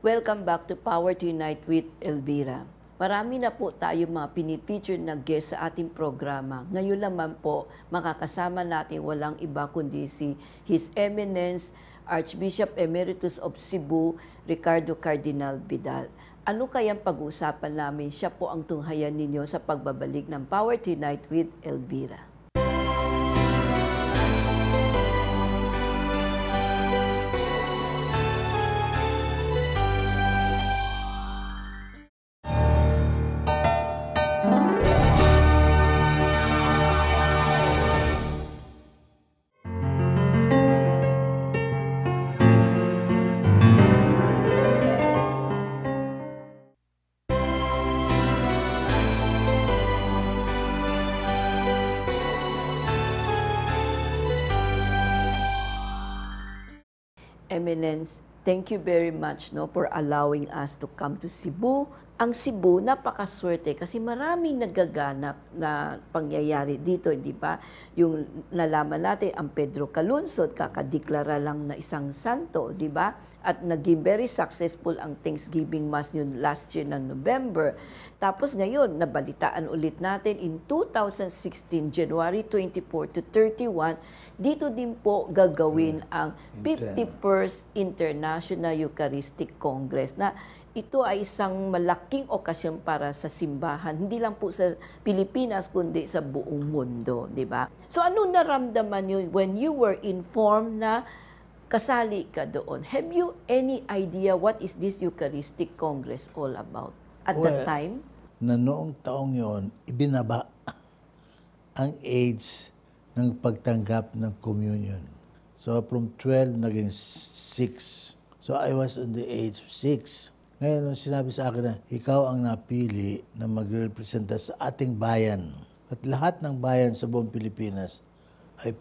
Welcome back to Power to Unite with Elvira. Marami na po tayo mga pinipicture na guest sa ating programa. Ngayon naman po, makakasama natin walang iba kundi si His Eminence, Archbishop Emeritus of Cebu, Ricardo Cardinal Vidal. Ano kayang pag-uusapan namin? Siya po ang tunghayan ninyo sa pagbabalik ng Power to Unite with Elvira. Eminence, thank you very much for allowing us to come to Cebu. Ang Cebu, napakaswerte kasi maraming nagaganap na pangyayari dito, di ba? Yung nalaman natin, ang Pedro Calunsod, kakadeklara lang na isang santo, di ba? At naging very successful ang Thanksgiving Mass yun last year ng November. Tapos ngayon, nabalitaan ulit natin in 2016, January 24 to 31, dito din po gagawin ang 51st International Eucharistic Congress na ito ay isang malaking okasyon para sa simbahan, hindi lang po sa Pilipinas kundi sa buong mundo, di ba? So ano naramdaman niyo when you were informed na kasali ka doon? Have you any idea what is this Eucharistic Congress all about at that time? Na noong taong yon, ibinaba ang age ng pagtanggap ng communion. So from 12 naging 6. So I was on the age of 6. Ngayon, nung sinabi sa akin na ikaw ang napili na magrepresenta sa ating bayan at lahat ng bayan sa buong Pilipinas ay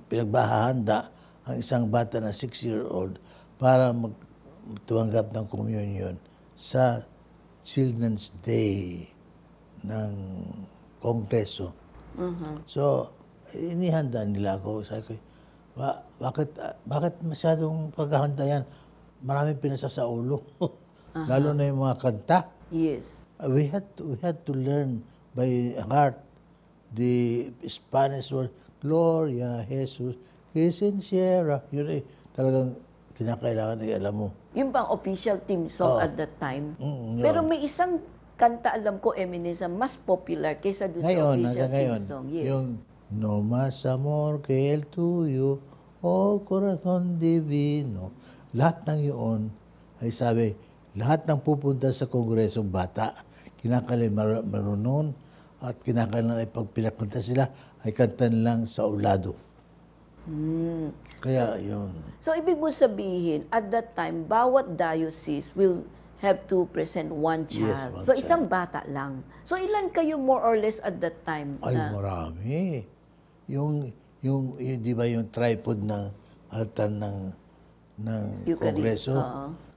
pinagbahahanda ang isang bata na 6-year-old para magtumanggap ng communion sa Children's Day ng Kongreso. So, inihanda nila ako. Sabi ko, bakit masyadong paghahanda yan? Maraming pinasa sa ulo. Lalo na yung mga kanta. Yes. We had to learn by heart the Spanish word, Gloria Jesus, Quinceañera. Yun talagang kinakailangan ay alam mo. Yung pang official theme song at that time. Pero may isang kanta, alam ko, Eminence, mas popular kaysa doon sa official theme song. Yes. Yung No más amor que el tuyo, oh corazón divino. Lahat ng yun ay sabi, lahat ng pupunta sa kongresong bata, kinakailangan marunong at kinakailangan ay pag pinapunta sila, ay kantan lang sa ulado. Kaya yun. So, ibig mo sabihin, at that time, bawat diocese will have to present one child. Yes, so, isang bata lang. So, ilan kayo more or less at that time? Ay, marami. Yung di ba yung tripod ng altar ng Kongreso?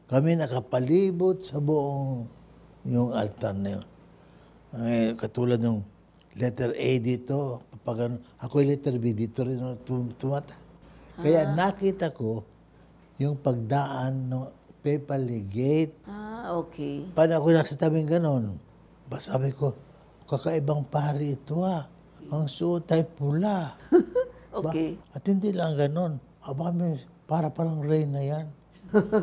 Kami nakapalibot sa buong yung altar na yun. Katulad ng letter A dito, ako yung letter B dito rin tumata. Kaya nakita ko yung pagdaan ng papal legate. Okay. Paano ako nasa tabing ganon? Sabi ko, kakaibang pari ito Ang suot ay pula. Okay. At hindi lang ganon. Para parang rain na yan.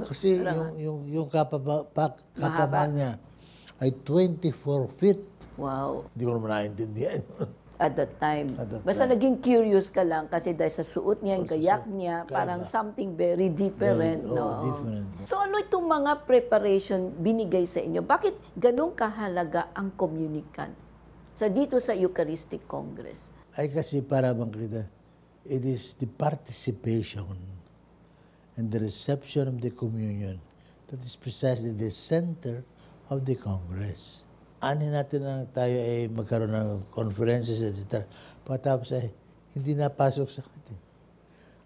Kasi yung kapama niya ay 24 feet. Wow. Hindi ko naman naintindihan. At that time. Basta naging curious ka lang kasi dahil sa suot niya, yung kayak niya, parang something very different. Different. So ano itong mga preparation binigay sa inyo? Bakit ganun kahalaga ang communicant dito sa Eucharistic Congress? Ay kasi para makita, it is the participation and the reception of the communion that is precisely the center of the Congress. Ani natin na tayo ay magkaroon ng conferences, etc. Patapos ay hindi napasok sa atin.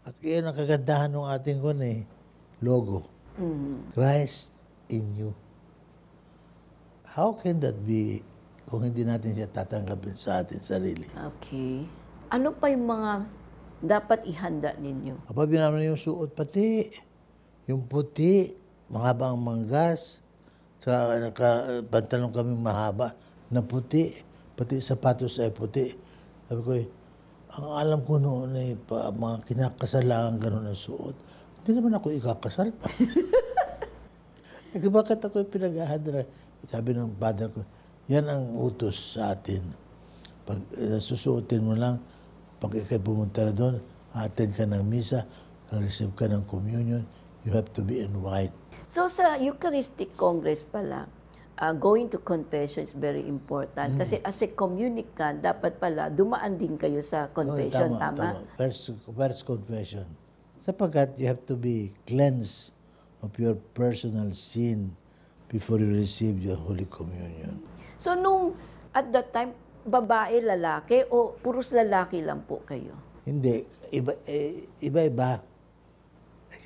At yun ang kagandahan ng ating logo. Christ in you. How can that be kung hindi natin siya tatanggapin sa atin sarili? Okay. Ano pa yung mga dapat ihanda ninyo? Binamit yung suot pati, yung puti, mahaba ang manggas, sa pantalon kami mahaba na puti, pati sapatos ay puti. Sabi ko, ang alam ko noon ay mga kinakasalangan gano'n ang suot. Hindi naman ako ikakasal pa. Bakit ako pinag-ahadra? Sabi ng father ko, yan ang utos sa atin. Pag susuotin mo lang, pag ikay pumunta na doon, attend ka ng misa, receive ka ng communion, you have to be in white. So sa Eucharistic Congress pala, going to confession is very important. Kasi as a communicant, dapat pala dumaan din kayo sa confession, tama? First confession. Sapagkat you have to be cleansed of your personal sin before you receive your Holy Communion. So nung at that time, babae, lalaki o puros lalaki lang po kayo? Hindi. Iba-iba.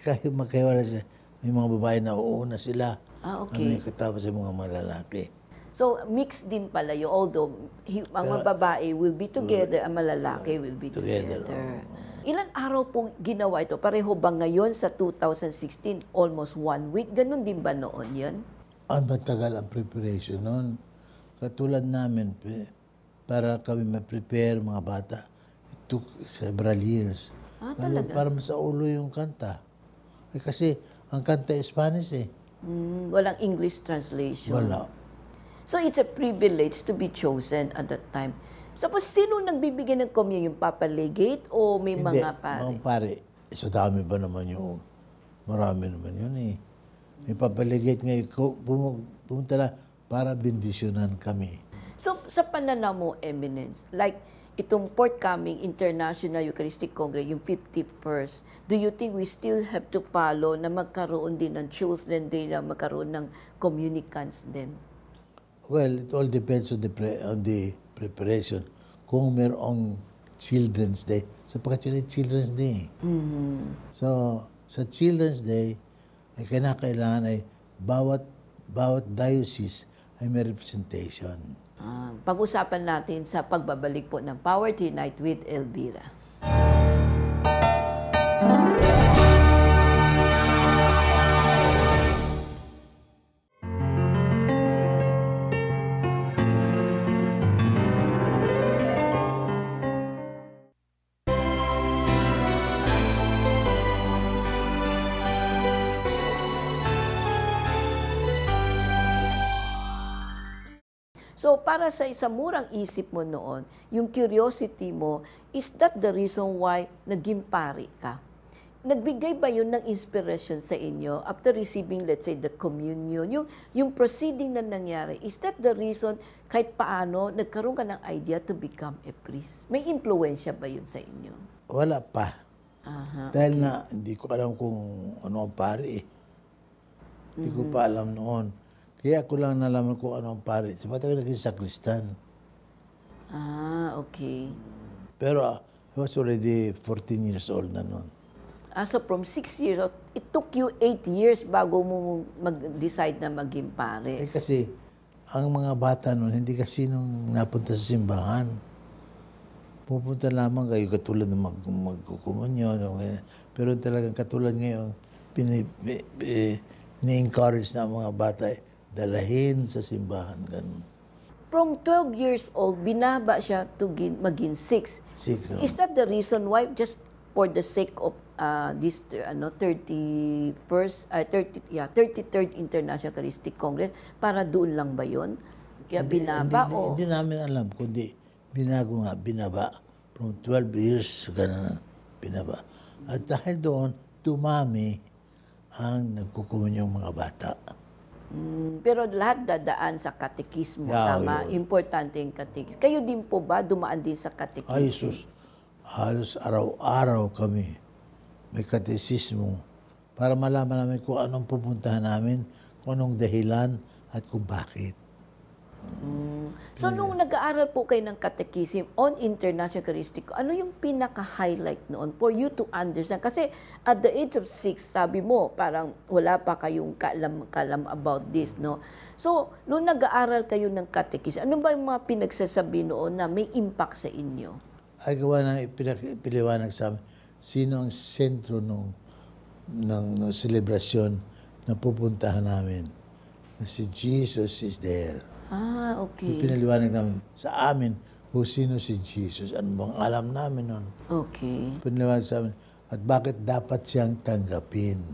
Kayo magkaiwala siya. May mga babae na uuna sila. Okay. Katapos yung mga malalaki. So, mixed din pala yun. Although, ang mga babae will be together, ang malalaki will be together. Ilan araw pong ginawa ito? Pareho ba ngayon sa 2016? Almost 1 week? Ganun din ba noon yun? Ang matagal ang preparation noon. Katulad namin, para kami ma-prepare mga bata, it took several years. Talaga? Para sa ulo yung kanta. Kasi ang kanta Spanish eh. Walang English translation. Wala. So it's a privilege to be chosen at that time. Tapos sino nagbibigay ng communion? Papa Legate o may Hindi, mga pare? mga pare. Sa dami ba naman yung, marami naman yun eh. May papaligate ngayon, pumunta na para bendisyonan kami. So sa pananaw mo, Eminence, like itong forthcoming International Eucharistic Congress, yung 51st, do you think we still have to follow na magkaroon din ng Children's Day, na magkaroon ng communicants din? Well, it all depends on the preparation. Kung mayroong Children's Day, sapagkat yun ay Children's Day. So, sa Children's Day, ay kailangan ay bawat diocese ay may representation. Pag-usapan natin sa pagbabalik po ng Power Tonight with Elvira. So, para sa isang murang isip mo noon, yung curiosity mo, is that the reason why naging pari ka? Nagbigay ba yun ng inspiration sa inyo after receiving, let's say, the communion? Yung proceeding na nangyari, is that the reason kahit paano nagkaroon ka ng idea to become a priest? May impluensya ba yun sa inyo? Wala pa. Dahil na hindi ko alam kung ano ang pari eh. Hindi ko pa alam noon. Kaya ako lang nalaman kung ano ang pari. Sabi ko naging sakristan. Okay. Pero I was already 14 years old na noon. So from 6 years old, it took you 8 years bago mo mag-decide na maging pare. Kasi ang mga bata noon, hindi kasi nung napunta sa simbahan. Pupunta lamang kayo katulad ng magkukumunyon. Pero talagang katulad ngayon, ni-encourage na ang mga bata dalahin sa simbahan. Ganun. From 12 years old, binaba siya to maging 6. 6. Is that the reason why, just for the sake of this 33rd International Eucharistic Congress, para doon lang ba yun? Kaya binaba o? Hindi namin alam, kundi binago nga, binaba. From 12 years ka na binaba. At dahil doon, tumami ang nagkukumun yung mga bata. Pero lahat dadaan sa katekismo, tama? Importante yung katekismo. Kayo din po ba dumaan din sa katekismo? Ay, sus. Halos araw-araw kami may katesismo para malaman namin kung anong pupuntahan namin, kung anong dahilan at kung bakit. So, nung nag-aaral po kayo ng katekism on International Eucharistic, ano yung pinaka-highlight noon for you to understand? Kasi at the age of 6, sabi mo, parang wala pa kayong kalam about this, no? So, nung nag-aaral kayo ng katekism, ano ba yung mga pinagsasabi noon na may impact sa inyo? Ay gawa na ipiliwanag sa amin, sino ang sentro ng selebrasyon na pupuntahan namin na si Jesus is there. Okay. Pinaliwanag namin sa amin kung sino si Jesus. Ano bang alam namin nun? Okay. Pinaliwanag sa amin at bakit dapat siyang tanggapin.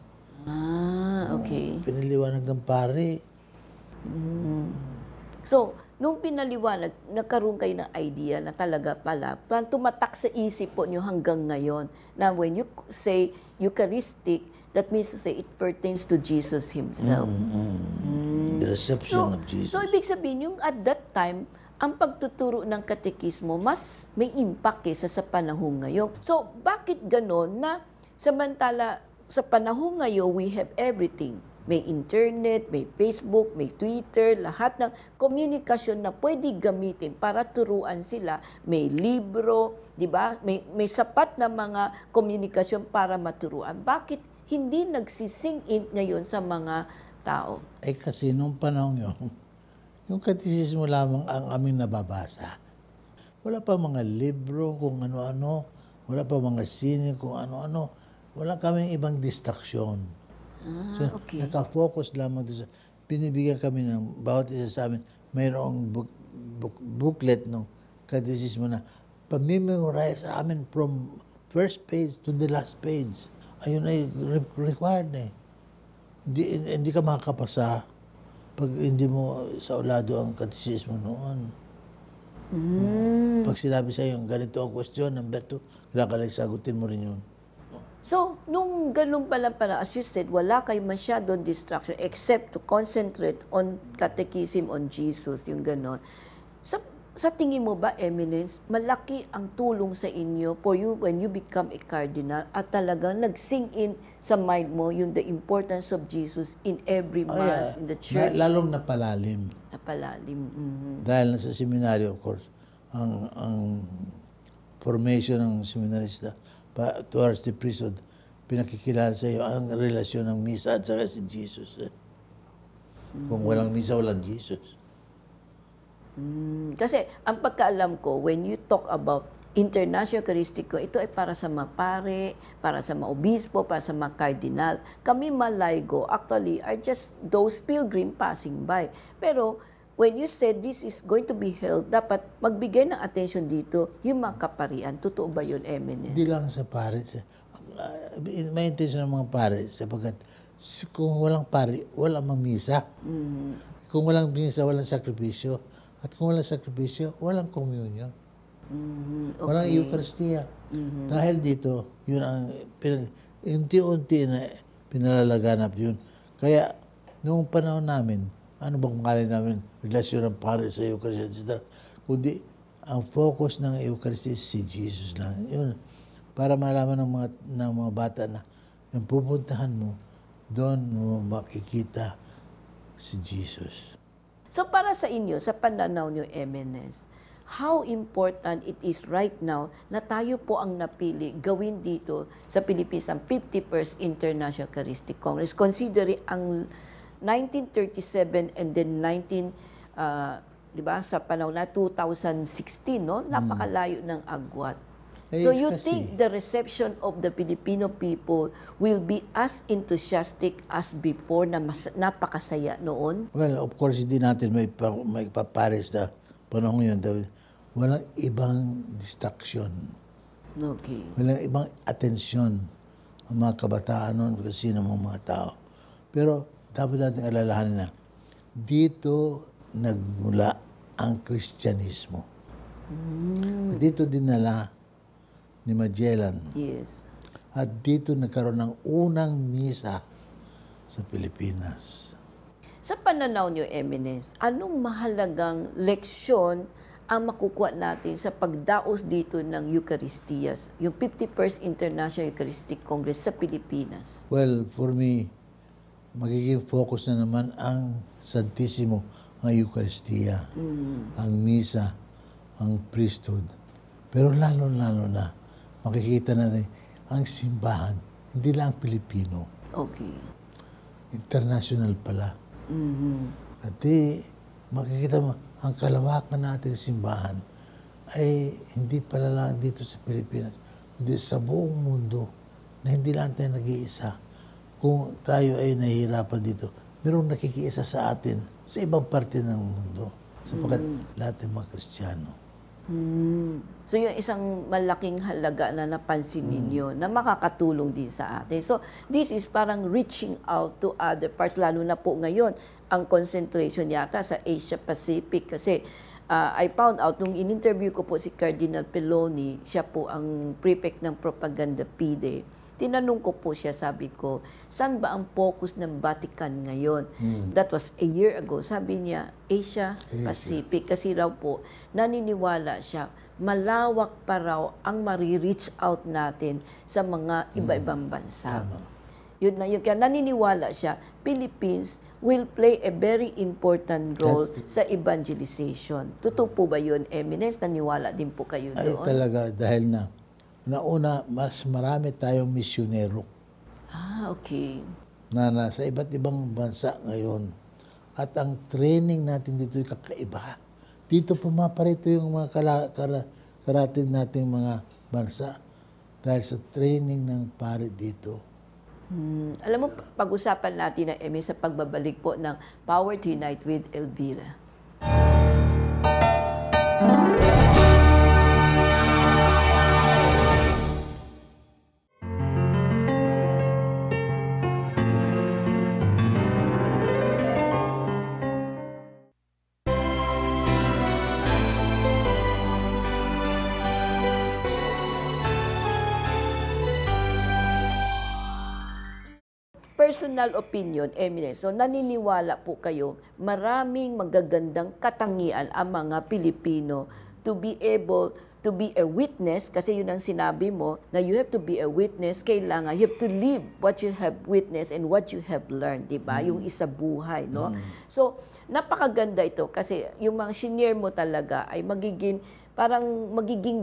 Okay. Pinaliwanag ng pare. So, nung pinaliwanag, nagkaroon kayo ng idea na talaga pala, tumatak sa isip po niyo hanggang ngayon na when you say Eucharistic, that means to say it pertains to Jesus Himself. The reception of Jesus. So, ibig sabihin, yung at that time, ang pagtuturo ng katekismo, mas may impact kaysa sa panahon ngayon. So, bakit ganon na samantala sa panahon ngayon, we have everything. May internet, may Facebook, may Twitter, lahat ng komunikasyon na pwede gamitin para turuan sila. May libro, di ba? May sapat na mga komunikasyon para maturuan. Bakit hindi nagsising in ngayon sa mga tao? Kasi nung panahon yun, yung katekismo lamang ang aming nababasa. Wala pa mga libro kung ano-ano, wala pa mga sine kung ano-ano, wala kaming ibang distraksyon. So, Okay. naka-focus lamang doon sa, binibigyan kami ng, bawat isa sa amin, mayroong booklet ng katekismo na pamimemorize sa amin from first page to the last page. Ayun ay required eh. Hindi ka makakapasa pag hindi mo sa ulado ang katekismo noon. Pag sinabi sa'yo, ganito ang question, number 2, kailangan sagutin mo rin yun. So, nung ganun pala, as you said, wala kayo masyadong distraction except to concentrate on catechism on Jesus, yung ganon. Sa tingin mo ba, Eminence, malaki ang tulong sa inyo for you when you become a cardinal at talagang nag-sink in sa mind mo yung the importance of Jesus in every Mass, in the church? Lalong napalalim. Napalalim. Dahil nasa seminaryo, of course, ang formation ng seminarista, towards the priesthood, pinakikilala sa iyo ang relasyon ng misa at saka si Jesus. Kung walang misa, walang Jesus. Kasi ang pagkaalam ko, when you talk about International Eucharistico, ito ay para sa mga pare, para sa mga obispo, para sa mga cardinal. Kami Malaygo, actually, are just those pilgrim passing by. Pero when you said this is going to be held, dapat magbigay ng attention dito yung mga kaparian. Totoo ba yun, Eminence? Hindi lang sa pare. May intention ng mga pare sapagkat kung walang pare, walang mamisa. Kung walang misa, walang sakripisyo. At kung walang sakripisyo, walang komunyon. Okay. Walang Eucharistia. Dahil dito, yun ang unti-unti na pinalalaganap yun. Kaya, noong panahon namin, ano bang pangalan namin, relasyon ng pare sa Eucharistia, etc. Kundi, ang focus ng Eucharistia si Jesus lang. Yun, para malaman ng mga bata na yung pupuntahan mo, doon mo makikita si Jesus. So para sa inyo, sa pananaw nyo, Eminence, how important it is right now na tayo po ang napili gawin dito sa Pilipinas ang 51st International Eucharistic Congress, considering ang 1937 and then 'di ba, sa panahon na 2016, no? Napakalayo ng agwat. So you think the reception of the Filipino people will be as enthusiastic as before na napakasaya noon? Well, of course, hindi natin may papares na panahon yun. Walang ibang distraction. Okay. Walang ibang atensyon ang mga kabataan noon kasi ng mga tao. Pero dapat natin alalahanin na dito nagmula ang Kristyanismo. Dito dinala ni Magellan. Yes. At dito nagkaroon ng unang misa sa Pilipinas. Sa pananaw niyo, Eminence, anong mahalagang leksyon ang makukuha natin sa pagdaos dito ng Eucharistías, yung 51st International Eucharistic Congress sa Pilipinas? Well, for me, magiging focus na naman ang Santissimo, ang Eucharistia, ang misa, ang priesthood. Pero lalo-lalo na, makikita natin ang simbahan, hindi lang Pilipino. Okay. International pala. At makikita mo, ang kalawakan natin simbahan ay hindi pala lang dito sa Pilipinas, kundi sa buong mundo na hindi lang tayo nag-iisa, kung tayo ay nahihirapan dito, mayroong nakikiisa sa atin sa ibang parte ng mundo. Sapagkat lahat ay mga Kristiyano. So yung isang malaking halaga na napansin ninyo na makakatulong din sa atin. So this is parang reaching out to other parts, lalo na po ngayon ang concentration yata sa Asia Pacific kasi I found out nung in-interview ko po si Cardinal Peloni, siya po ang prefect ng Propaganda PIDE. Tinanong ko po siya, sabi ko, saan ba ang focus ng Vatican ngayon? That was a year ago. Sabi niya, Asia Pacific. Kasi raw po, naniniwala siya, malawak pa raw ang mari-reach out natin sa mga iba-ibang bansa. Yun na yun. Kaya naniniwala siya, Philippines will play a very important role sa evangelization. Totoo po ba yun, Eminence? Naniwala din po kayo doon? Ay talaga, dahil nauna, mas marami tayong misyonero Okay. na nasa iba't ibang bansa ngayon. At ang training natin dito ay kakaiba. Dito pumaparito yung mga karating nating mga bansa dahil sa training ng pare dito. Alam mo, pag-usapan natin na sa pagbabalik po ng Power to Unite with Elvira. Personal opinion, Eminence. So naniniwala po kayo, maraming magagandang katangian ang mga Pilipino to be able to be a witness, kasi yun ang sinabi mo, na you have to be a witness, kailangan, you have to live what you have witnessed and what you have learned, di ba? Yung isa buhay, no? So, napakaganda ito kasi yung mga senior mo talaga ay magiging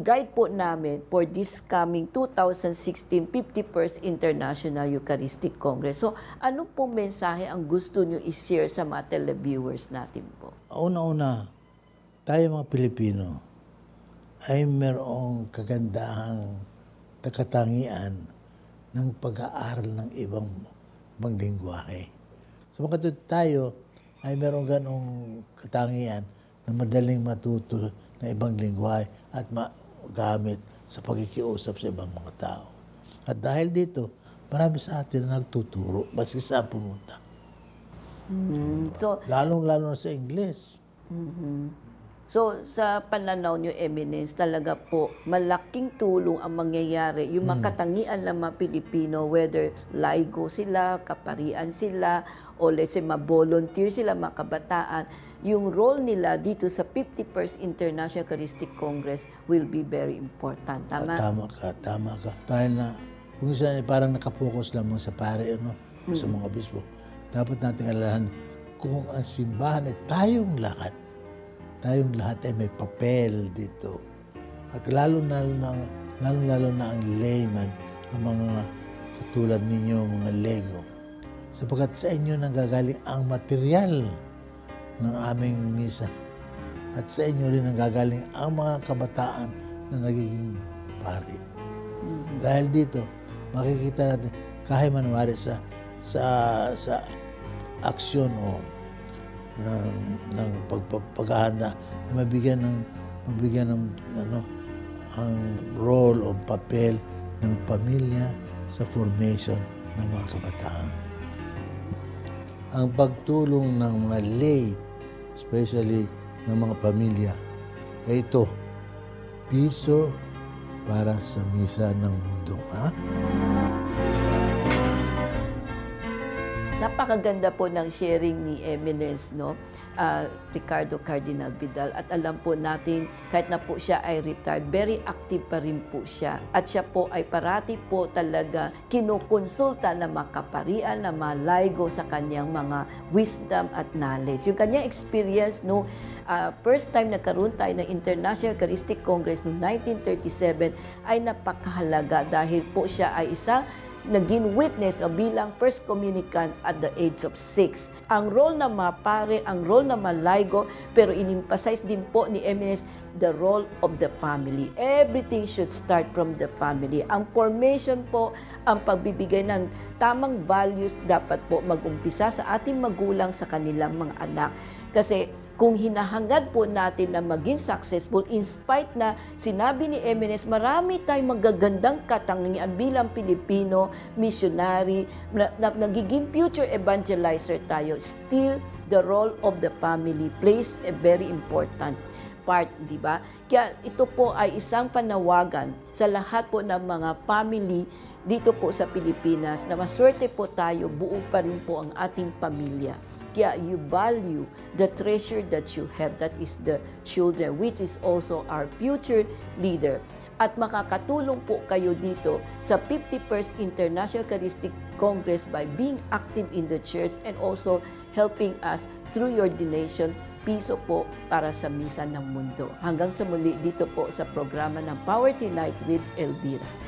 guide po namin for this coming 2016 51st International Eucharistic Congress. So, ano po mensahe ang gusto nyo i-share sa mga televiewers natin po? Una-una, tayo mga Pilipino ay mayroong kagandahang katangian ng pag-aaral ng ibang lingwahe. So, makatulad tayo ay mayroong ganong katangian na madaling matuto na ibang lingwahe at magamit sa pagkikiusap sa ibang mga tao. At dahil dito, marami sa atin na nagtuturo, basta saan pumunta. So, Lalong-lalo na sa English. So, sa pananaw nyo, Eminence, talaga po, malaking tulong ang mangyayari. Yung makatangian ng mga Pilipino, whether laigo sila, kaparian sila, o let's say, ma-volunteer sila, mga kabataan, yung role nila dito sa 51st International Eucharistic Congress will be very important. Tama? Tama ka. Dahil na, kung isa parang nakapokus lamang sa pare, sa mga obispo, dapat natin alalahan kung ang simbahan ay tayong lahat ay may papel dito. At lalo-lalo na ang layman, ang mga katulad ninyo, mga lego. Sapagkat sa inyo nanggagaling ang material ng aming misa. At sa inyo rin nanggagaling ang mga kabataan na nagiging pari. Dahil dito, makikita natin, kahit manwari sa aksyon o ng paghahanda ay mabigyan ng ang role o papel ng pamilya sa formation ng mga kabataan. Ang pagtulong ng mga lay, especially ng mga pamilya, ay ito, piso para sa misa ng mundo. Napakaganda po ng sharing ni Eminence, no? Ricardo Cardinal Vidal. At alam po natin, kahit na po siya ay retired, very active pa rin po siya. At siya po ay parati po talaga kinukonsulta na makaparian, na malaigo sa kanyang mga wisdom at knowledge. Yung kanyang experience, no, first time nagkaroon tayo ng International Eucharistic Congress noong 1937 ay napakahalaga dahil po siya ay naging witness bilang first communicant at the age of 6. ang role na mapare, ang role na malaygo, pero in-emphasize din po ni Eminence the role of the family. Everything should start from the family. Ang formation po, ang pagbibigay ng tamang values dapat po mag-umpisa sa ating magulang sa kanilang mga anak. Kasi kung hinahangad po natin na maging successful, in spite na sinabi ni Eminence, marami tayong magagandang katangian bilang Pilipino, missionary, nagiging future evangelizer tayo, still the role of the family plays a very important part, di ba? Kaya ito po ay isang panawagan sa lahat po ng mga family dito po sa Pilipinas na maswerte po tayo, buo pa rin po ang ating pamilya. Kaya you value the treasure that you have, that is the children, which is also our future leader. At makakatulong po kayo dito sa 51st International Eucharistic Congress by being active in the church and also helping us through your donation. Piso po para sa misa ng mundo. Hanggang sa muli dito po sa programa ng Power Tonight with Elvira.